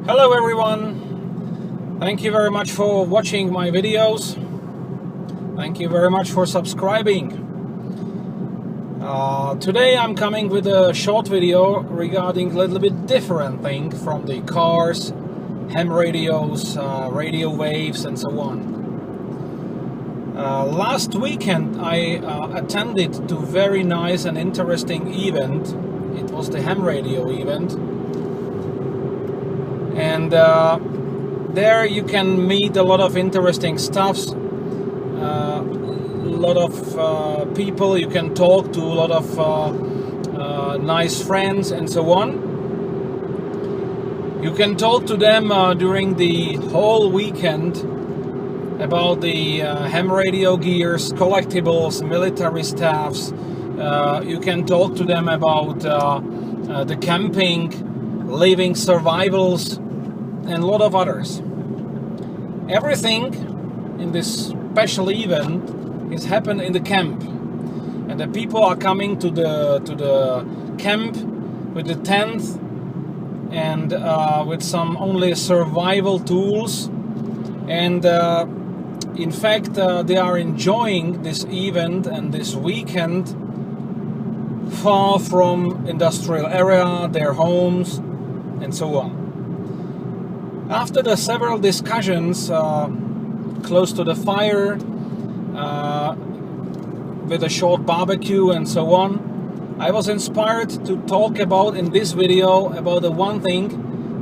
Hello everyone, thank you very much for watching my videos. Thank you very much for subscribing. Today I'm coming with a short video regarding a little bit different thing from the cars, ham radios, radio waves and so on. Last weekend I attended to a very nice and interesting event. It was the ham radio event. And there you can meet a lot of interesting stuffs, a lot of people you can talk to, a lot of nice friends and so on. You can talk to them during the whole weekend about the ham radio gears, collectibles, military staffs. You can talk to them about the camping, living survivals, and a lot of others. Everything in this special event is happened in the camp, and the people are coming to the camp with the tent and with some only survival tools, and in fact they are enjoying this event and this weekend far from industrial area, their homes and so on. After the several discussions close to the fire, with a short barbecue and so on, I was inspired to talk about in this video about the one thing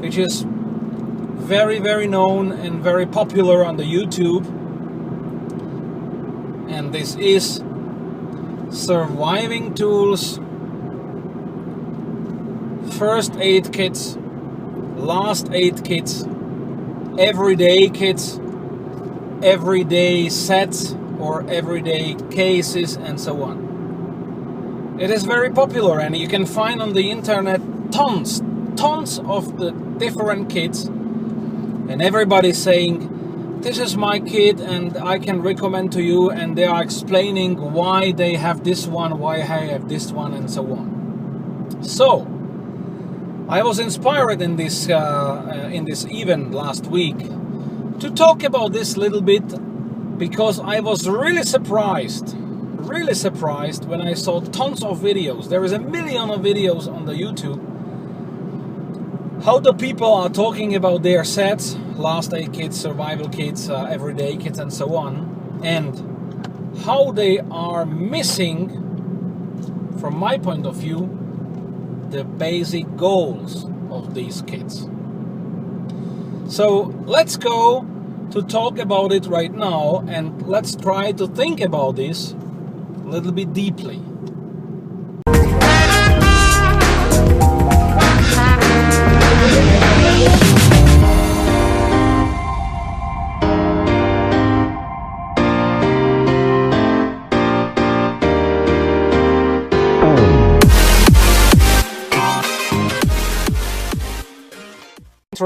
which is very, very known and very popular on the YouTube, and this is surviving tools, first aid kits, last aid kits, everyday kits, everyday sets or everyday cases and so on. It is very popular, and you can find on the internet tons of the different kits, and everybody's saying this is my kit and I can recommend to you, and they are explaining why they have this one, why I have this one and so on. So I was inspired in this event last week to talk about this little bit, because I was really surprised when I saw tons of videos. There is a million of videos on the YouTube, how the people are talking about their sets, last aid kits, survival kits, everyday kits and so on, and how they are missing, from my point of view, the basic goals of these kits. So let's go to talk about it right now, and let's try to think about this a little bit deeply.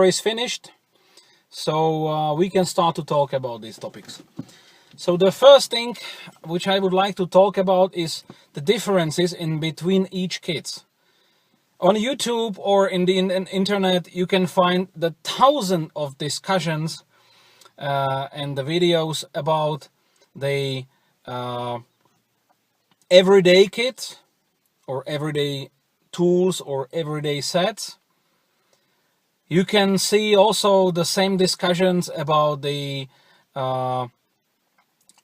Is finished, so we can start to talk about these topics. So the first thing which I would like to talk about is the differences in between each kit. On YouTube or in the internet you can find the thousands of discussions and the videos about the everyday kit or everyday tools or everyday sets. You can see also the same discussions about the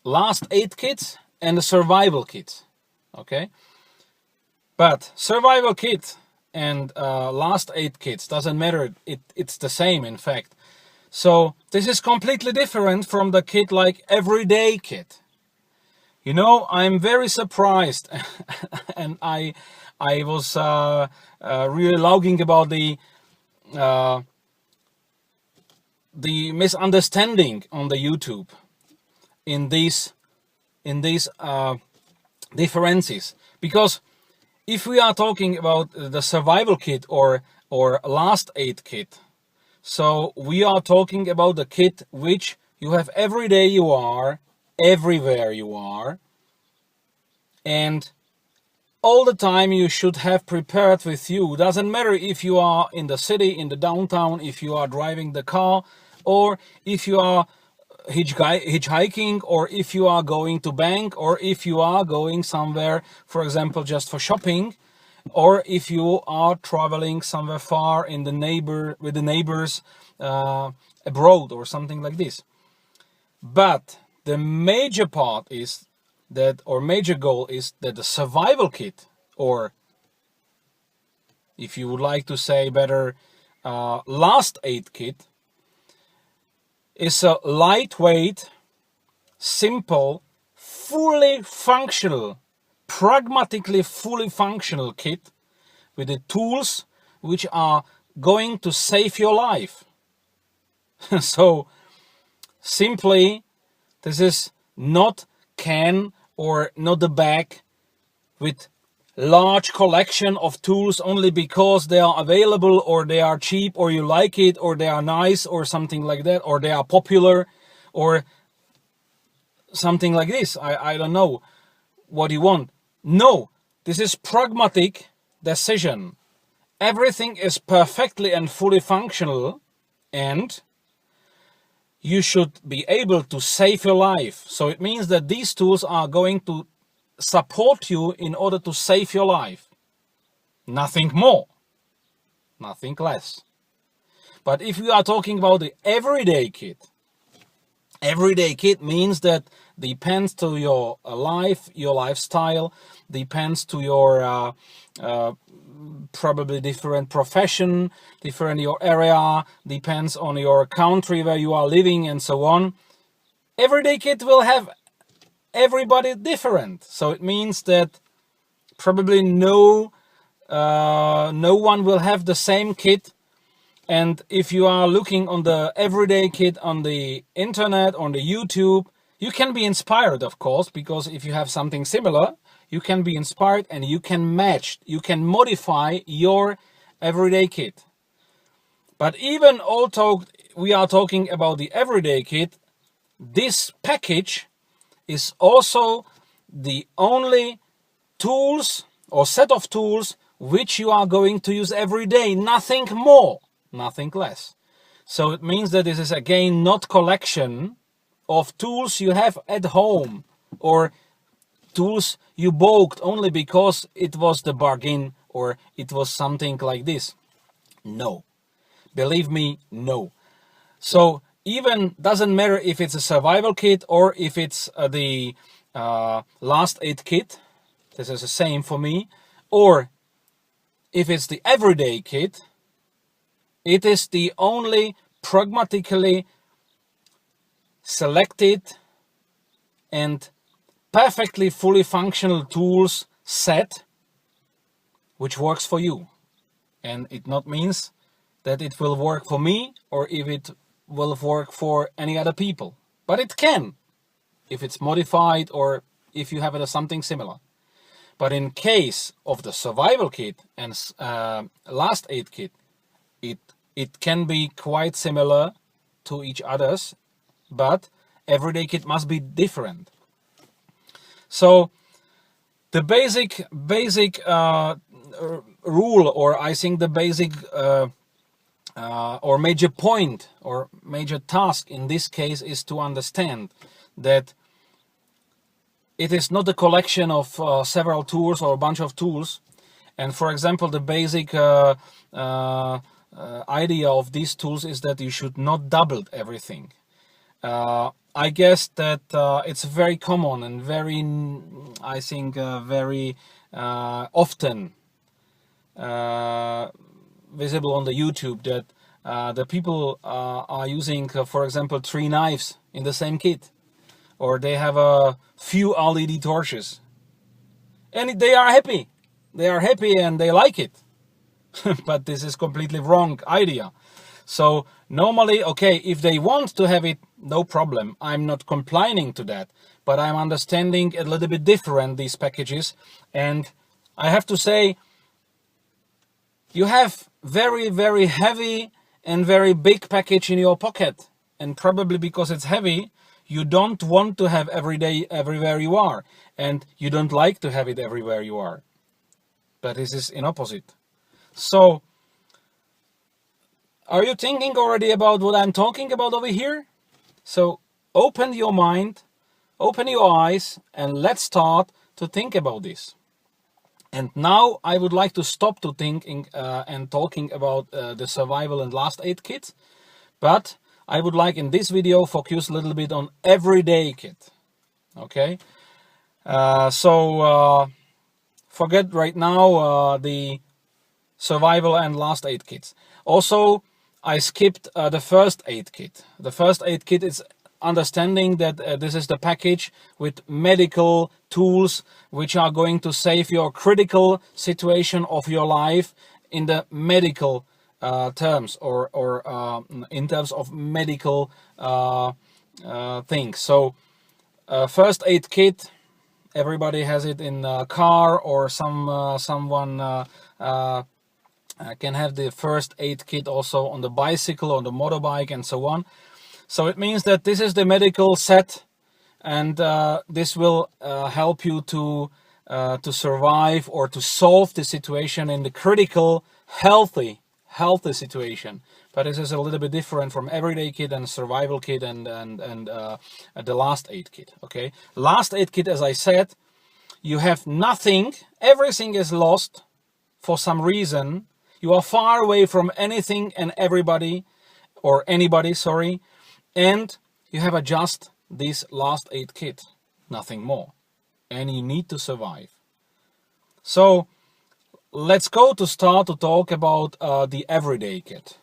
last aid kit and the survival kit. Okay, but survival kit and last aid kits doesn't matter. It's the same, in fact. So this is completely different from the kit like everyday kit. You know, I'm very surprised, and I was really logging about the misunderstanding on the YouTube in these differences, because if we are talking about the survival kit or last aid kit, so we are talking about the kit which you have every day you are, everywhere you are, and all the time you should have prepared with you. Doesn't matter if you are in the city, in the downtown, if you are driving the car, or if you are hitchhiking, or if you are going to bank, or if you are going somewhere, for example, just for shopping, or if you are traveling somewhere far in with the neighbors abroad or something like this. But the major part is that, or major goal is that the survival kit, or if you would like to say better, last aid kit, is a lightweight, simple, fully functional, pragmatically fully functional kit with the tools which are going to save your life. So simply, this is not can or not a bag with large collection of tools only because they are available, or they are cheap, or you like it, or they are nice, or something like that, or they are popular, or something like this. I don't know what you want. No, this is pragmatic decision. Everything is perfectly and fully functional, and you should be able to save your life. So it means that these tools are going to support you in order to save your life. Nothing more, nothing less. But if we are talking about the everyday kit means that depends to your life, your lifestyle, depends to your probably different profession, different your area, depends on your country where you are living, and so on. Everyday kit will have everybody different. So it means that probably no one will have the same kit. And if you are looking on the everyday kit on the internet, on the YouTube, you can be inspired, of course, because if you have something similar, you can be inspired and you can match, you can modify your everyday kit. But even although we are talking about the everyday kit, this package is also the only tools or set of tools which you are going to use every day. Nothing more, nothing less. So it means that this is again not collection of tools you have at home, or tools you bought only because it was the bargain, or it was something like this. No, believe me, no. So even doesn't matter if it's a survival kit or if it's the last aid kit, this is the same for me, or if it's the everyday kit, it is the only pragmatically selected and perfectly fully functional tools set which works for you. And it not means that it will work for me or if it will work for any other people, but it can if it's modified or if you have something similar. But in case of the survival kit and last aid kit, it can be quite similar to each other's, but everyday kit must be different. So the basic rule, or I think the basic or major point or major task in this case is to understand that it is not a collection of several tools or a bunch of tools. And for example, the basic idea of these tools is that you should not double everything. I guess that it's very common and very, I think, very often visible on the YouTube that the people are using, for example, 3 knives in the same kit, or they have a few LED torches, and they are happy. They are happy and they like it. But this is completely wrong idea. So normally, okay, if they want to have it, no problem. I'm not complaining to that, but I'm understanding a little bit different these packages. And I have to say, you have very, very heavy and very big package in your pocket. And probably because it's heavy, you don't want to have every day, everywhere you are. And you don't like to have it everywhere you are. but this is in opposite. So are you thinking already about what I'm talking about over here? So open your mind, open your eyes, and let's start to think about this. And now I would like to stop to thinking and talking about the survival and last aid kit, but I would like in this video focus a little bit on everyday kit. Okay, so forget right now the survival and last aid kits. Also, I skipped the first aid kit. The first aid kit is understanding that this is the package with medical tools which are going to save your critical situation of your life in the medical terms, or in terms of medical things. So first aid kit, everybody has it in a car, or someone can have the first aid kit also on the bicycle, on the motorbike, and so on. So it means that this is the medical set, and this will help you to survive or to solve the situation in the critical, healthy situation. But this is a little bit different from everyday kit and survival kit and the last aid kit. Okay, last aid kit, as I said, you have nothing, everything is lost for some reason. You are far away from anything and everybody, or anybody, sorry, and you have just this last aid kit, nothing more, and you need to survive. So let's go to start to talk about the everyday kit.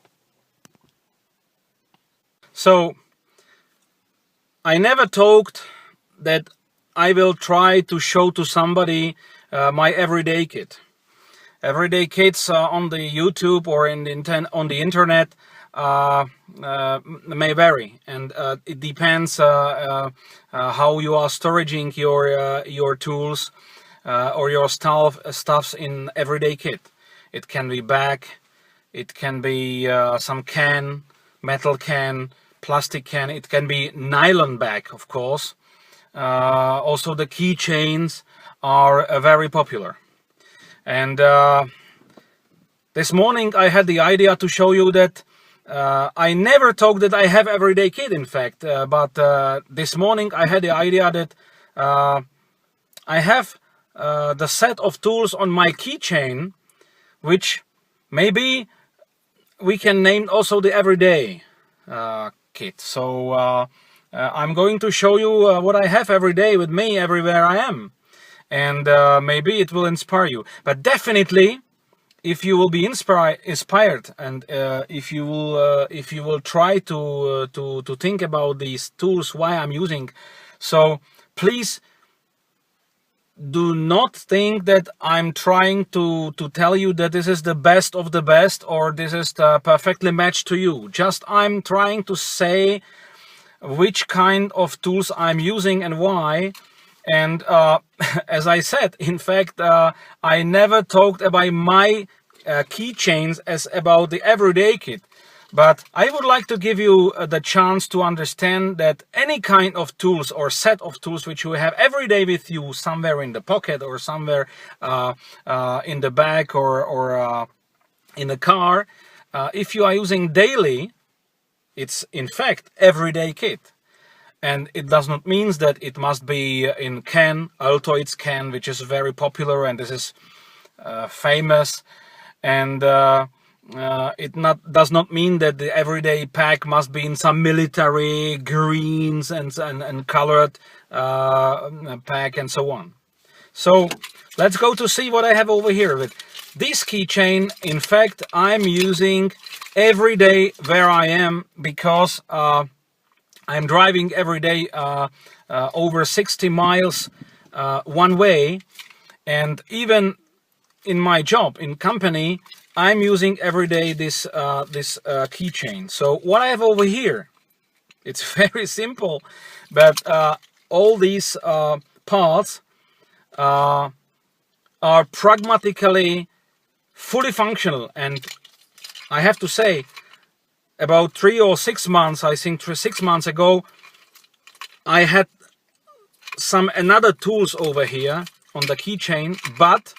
So I never talked that I will try to show to somebody my everyday kit. Everyday kits on the YouTube or on the internet may vary, and it depends how you are storing your tools or your stuffs in everyday kit. It can be bag, it can be some can, metal can, plastic can, it can be nylon bag, of course. Also the keychains are very popular. And this morning I had the idea to show you that I never talk that I have everyday kit, in fact, but this morning I had the idea that I have the set of tools on my keychain, which maybe we can name also the everyday kit. So I'm going to show you what I have every day with me everywhere I am. And maybe it will inspire you. But definitely, if you will be inspired, and if you will try to think about these tools, why I'm using, so please do not think that I'm trying to tell you that this is the best of the best, or this is the perfectly matched to you. Just I'm trying to say which kind of tools I'm using and why. And as I said, in fact, I never talked about my keychains as about the everyday kit. But I would like to give you the chance to understand that any kind of tools or set of tools which you have every day with you, somewhere in the pocket or somewhere in the bag or in the car, if you are using daily, it's in fact everyday kit. And it does not mean that it must be in can, Altoids can, which is very popular, and this is famous. And does not mean that the everyday pack must be in some military greens and colored pack and so on. So let's go to see what I have over here. With this keychain, in fact, I'm using every day where I am, because I'm driving every day over 60 miles one way, and even in my job, in company, I'm using every day this keychain. So what I have over here, it's very simple, but all these parts are pragmatically fully functional, and I have to say, about 3 or 6 months, I think 6 months ago, I had some another tools over here on the keychain, but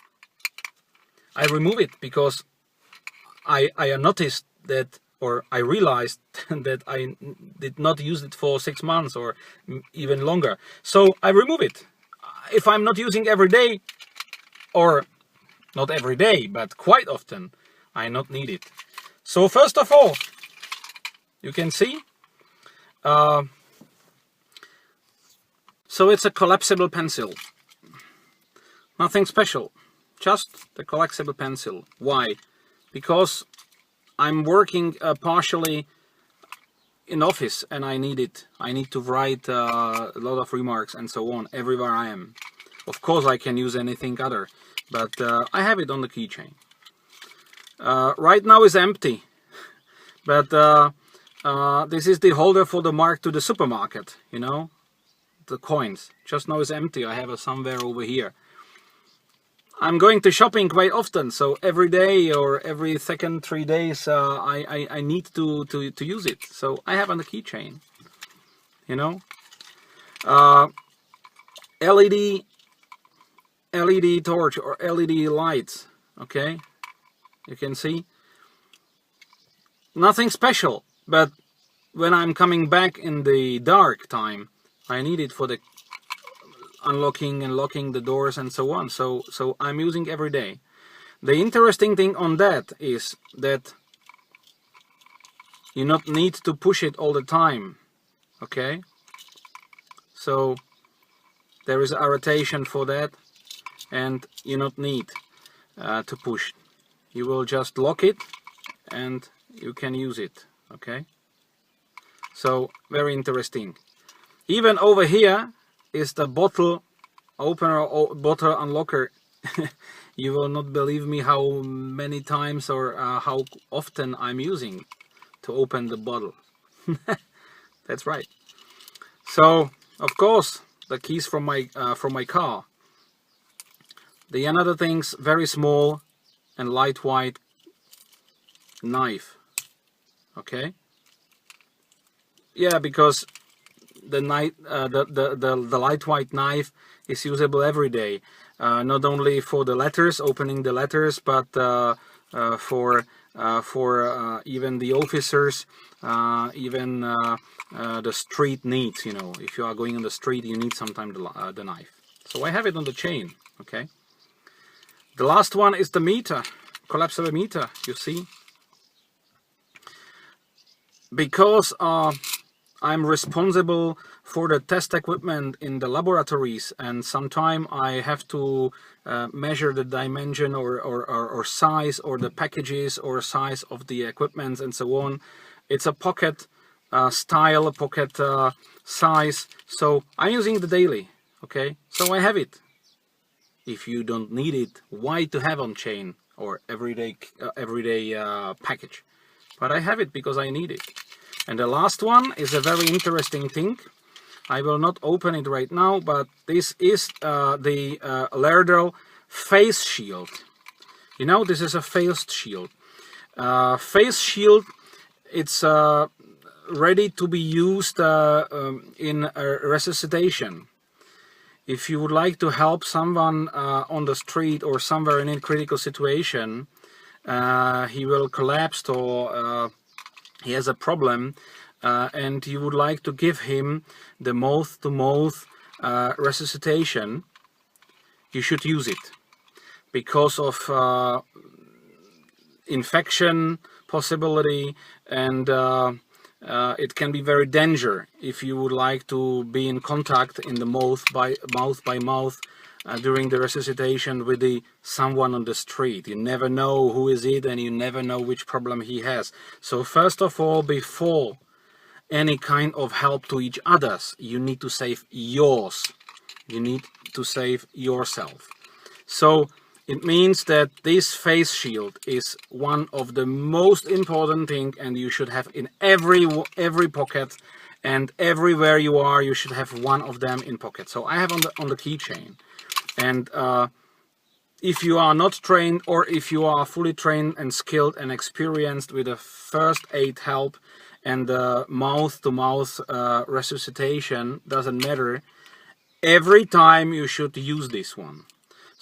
I remove it because I noticed that, or I realized that I did not use it for 6 months or even longer. So I remove it. If I'm not using every day, or not every day, but quite often, I not need it. So first of all, you can see, so it's a collapsible pencil. Nothing special, just the collapsible pencil. Why? Because I'm working partially in office and I need it. I need to write a lot of remarks and so on everywhere I am. Of course I can use anything other, but I have it on the keychain. Right now it's empty, but this is the holder for the mark to the supermarket, you know, the coins. Just now it's empty. I have it somewhere over here. I'm going to shopping quite often, so every day or every second 3 days I need to use it. So I have on the keychain, you know. LED torch or LED lights, okay, you can see. Nothing special, but when I'm coming back in the dark time, I need it for the unlocking and locking the doors and so on. So I'm using every day. The interesting thing on that is that you not need to push it all the time, okay? So there is a rotation for that, and you not need to push. You will just lock it and you can use it, okay? So very interesting. Even over here is the bottle opener or bottle unlocker. You will not believe me how many times or how often I'm using to open the bottle. That's right. So of course the keys from my car. The another things, very small and lightweight knife. Okay. Yeah, because the lightweight knife is usable every day, not only for the letters, opening the letters, but for even the officers, even the street needs. You know, if you are going on the street, you need sometimes the knife. So I have it on the chain. Okay. The last one is the meter, collapsible meter. You see, because I'm responsible for the test equipment in the laboratories, and sometimes I have to measure the dimension or size or the packages or size of the equipment and so on. It's a pocket style, pocket size, so I'm using the daily. Okay, so I have it. If you don't need it, why to have on chain or everyday package? But I have it because I need it. And the last one is a very interesting thing. I will not open it right now, but this is the Lerdal face shield. You know, this is a face shield. Face shield, it's ready to be used in resuscitation. If you would like to help someone on the street or somewhere in a critical situation, he will collapse or he has a problem, and you would like to give him the mouth-to-mouth resuscitation, you should use it because of infection possibility, and it can be very dangerous if you would like to be in contact in the mouth by mouth during the resuscitation with someone on the street. You never know who is it, and you never know which problem he has. So first of all, before any kind of help to each others, you need to save yours. You need to save yourself. So it means that this face shield is one of the most important thing, and you should have in every pocket, and everywhere you are, you should have one of them in pocket. So I have on the keychain. And if you are not trained, or if you are fully trained and skilled and experienced with the first aid help and the mouth-to-mouth resuscitation, doesn't matter, every time you should use this one.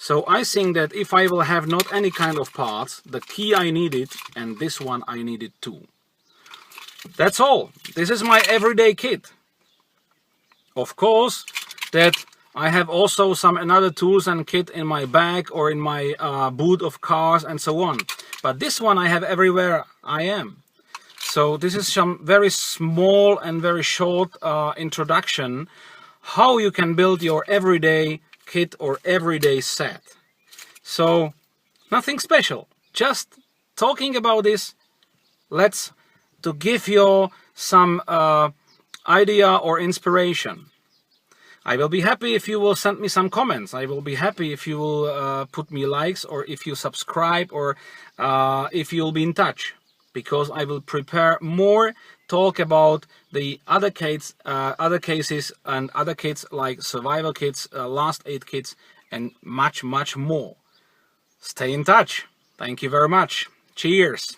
So I think that if I will have not any kind of parts, the key I needed and this one I needed too. That's all. This is my everyday kit. Of course that I have also some another tools and kit in my bag or in my boot of cars and so on. But this one I have everywhere I am. So this is some very small and very short introduction how you can build your everyday kit or everyday set. So nothing special, just talking about this. Let's to give you some idea or inspiration. I will be happy if you will send me some comments. I will be happy if you will put me likes, or if you subscribe, or if you'll be in touch, because I will prepare more talk about the other cases and other kits like survival kits, last aid kits, and much more. Stay in touch. Thank you very much. Cheers.